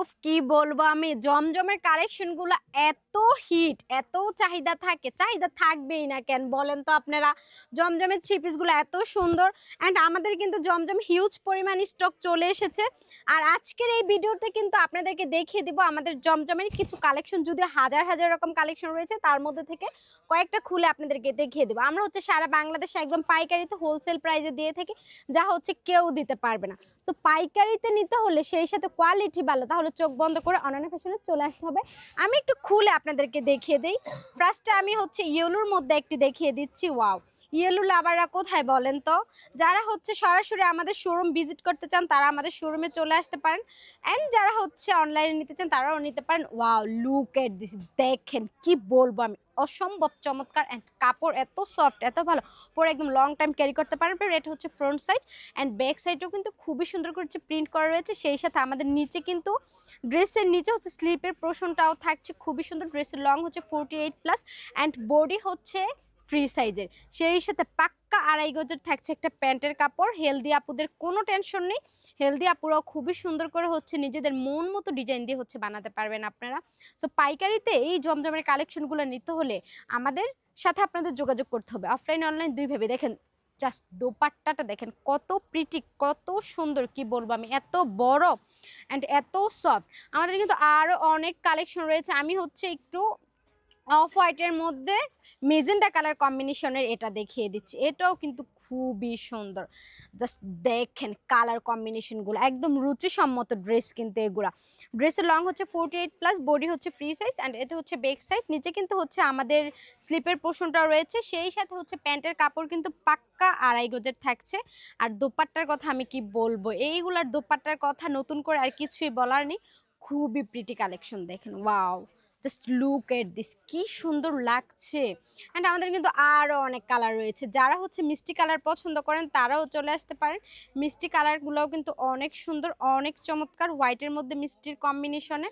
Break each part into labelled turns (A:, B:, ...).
A: উফ কি বলবো আমি জমজমের কালেকশন গুলো এত হিট এত চাহিদা থাকে চাহিদা থাকবেই না কেন বলেন তো আপনারা জমজমের থ্রি পিস গুলো এত সুন্দর অ্যান্ড আমাদের কিন্তু জমজম হিউজ পরিমাণ স্টক চলে এসেছে আর আজকের এই ভিডিওতে কিন্তু আপনাদেরকে দেখিয়ে দিব আমাদের জমজমের কিছু কালেকশন যদি হাজার হাজার রকম কালেকশন রয়েছে তার মধ্যে থেকে কয়েকটা খুলে আপনাদেরকে দেখিয়ে দেবো আমরা হচ্ছে সারা বাংলাদেশে একদম পাইকারিতে হোলসেল প্রাইসে দিয়ে থাকি যা হচ্ছে কেউ দিতে পারবে না। তো পাইকারিতে নিতে হলে সেই সাথে কোয়ালিটি ভালো তাহলে চোখ বন্ধ করে অনন্য ফ্যাশনে চলে আসতে হবে। আমি একটু খুলে আপনাদেরকে দেখিয়ে দিই। ফার্স্টে আমি হচ্ছে ইয়েলোর মধ্যে একটি দেখিয়ে দিচ্ছি। ওয়াও, ইয়েলো লাভাররা কোথায় বলেন তো? যারা হচ্ছে সরাসরি আমাদের শোরুম ভিজিট করতে চান তারা আমাদের শোরুমে চলে আসতে পারেন, অ্যান্ড যারা হচ্ছে অনলাইনে নিতে চান তারাও নিতে পারেন। ওয়াও, লুক এট দিস, দেখেন কি বলবো আমি, অসম্ভব চমৎকার অ্যান্ড কাপড় এত সফট এত ভালো, পরে একদম লং টাইম ক্যারি করতে পারেন। এটা হচ্ছে ফ্রন্ট সাইড অ্যান্ড ব্যাক সাইডেও কিন্তু খুবই সুন্দর করে প্রিন্ট করা রয়েছে। সেই সাথে আমাদের নিচে কিন্তু ড্রেসের নিচে হচ্ছে স্লিপের পোর্শনটাও থাকছে খুবই সুন্দর। ড্রেসের লং হচ্ছে 48+ অ্যান্ড বডি হচ্ছে ফ্রি সাইজের। সেই সাথে পাক্কা 2.5 গজের থাকছে একটা প্যান্টের কাপড়। হেলদি আপুদের কোনো টেনশন নেই, হেলদি আপুরাও খুবই সুন্দর করে হচ্ছে নিজেদের মন মতো ডিজাইন দিয়ে হচ্ছে বানাতে পারবেন আপনারা। সো পাইকারিতে এই জমজমের কালেকশনগুলো নিতে হলে আমাদের সাথে আপনাদের যোগাযোগ করতে হবে, অফলাইন অনলাইন দুইভাবে। দেখেন জাস্ট দোপাট্টাটা দেখেন কত প্রিটি কত সুন্দর, কি বলবো আমি, এত বড় অ্যান্ড এত সফট। আমাদের কিন্তু আরও অনেক কালেকশন রয়েছে। আমি হচ্ছে একটু অফ হোয়াইটের মধ্যে মেজেন্টা কালার কম্বিনেশনের এটা দেখিয়ে দিচ্ছি, এটাও কিন্তু খুবই সুন্দর। জাস্ট দেখেন কালার কম্বিনেশনগুলো একদম রুচিসম্মত ড্রেস কিন্তু এগুলা। ড্রেসের লং হচ্ছে 48+, বডি হচ্ছে ফ্রি সাইজ অ্যান্ড এটা হচ্ছে ব্যাক সাইড। নিচে কিন্তু হচ্ছে আমাদের স্লিপের পোর্শনটাও রয়েছে, সেই সাথে হচ্ছে প্যান্টের কাপড় কিন্তু পাক্কা 2.5 গজের থাকছে। আর দোপাট্টার কথা আমি কি বলবো, এইগুলার দোপাট্টার কথা নতুন করে আর কিছুই বলার নেই। খুবই প্রিটি কালেকশন, দেখেন wow, just look at this, কি সুন্দর লাগছে। অ্যান্ড আমাদের কিন্তু আরও অনেক কালার রয়েছে, যারা হচ্ছে মিষ্টি কালার পছন্দ করেন তারাও চলে আসতে পারেন। মিষ্টি কালারগুলোও কিন্তু অনেক সুন্দর অনেক চমৎকার, হোয়াইটের মধ্যে মিষ্টির কম্বিনেশনে।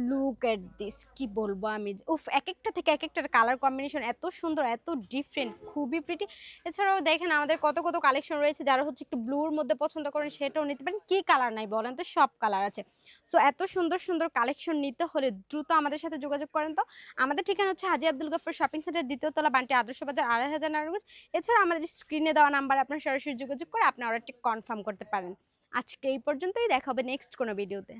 A: লুক এট দিস, কি বলবো আমি, উফ, এক একটা থেকে এক একটার কালার কম্বিনেশন এত সুন্দর এত ডিফারেন্ট, খুবই প্রিটি। এছাড়াও দেখেন আমাদের কত কত কালেকশন রয়েছে, যারা হচ্ছে একটু ব্লুর মধ্যে পছন্দ করেন সেটাও নিতে পারেন। কি কালার নাই বলেন তো, সব কালার আছে। সো এত সুন্দর সুন্দর কালেকশন নিতে হলে দ্রুত আমাদের সাথে যোগাযোগ করেন। তো আমাদের ঠিকানা হচ্ছে হাজী আব্দুল গফর শপিং সেন্টার, দ্বিতীয় তলা, বান্টি আদর্শ বাজার, 2500 নারায়ণগঞ্জ। এছাড়া আমাদের স্ক্রিনে দেওয়া নাম্বার আপনার সরাসরি যোগাযোগ করে আপনি অর্ডারটি কনফার্ম করতে পারেন। আজকে এই পর্যন্তই, দেখা হবে নেক্সট কোনো ভিডিওতে।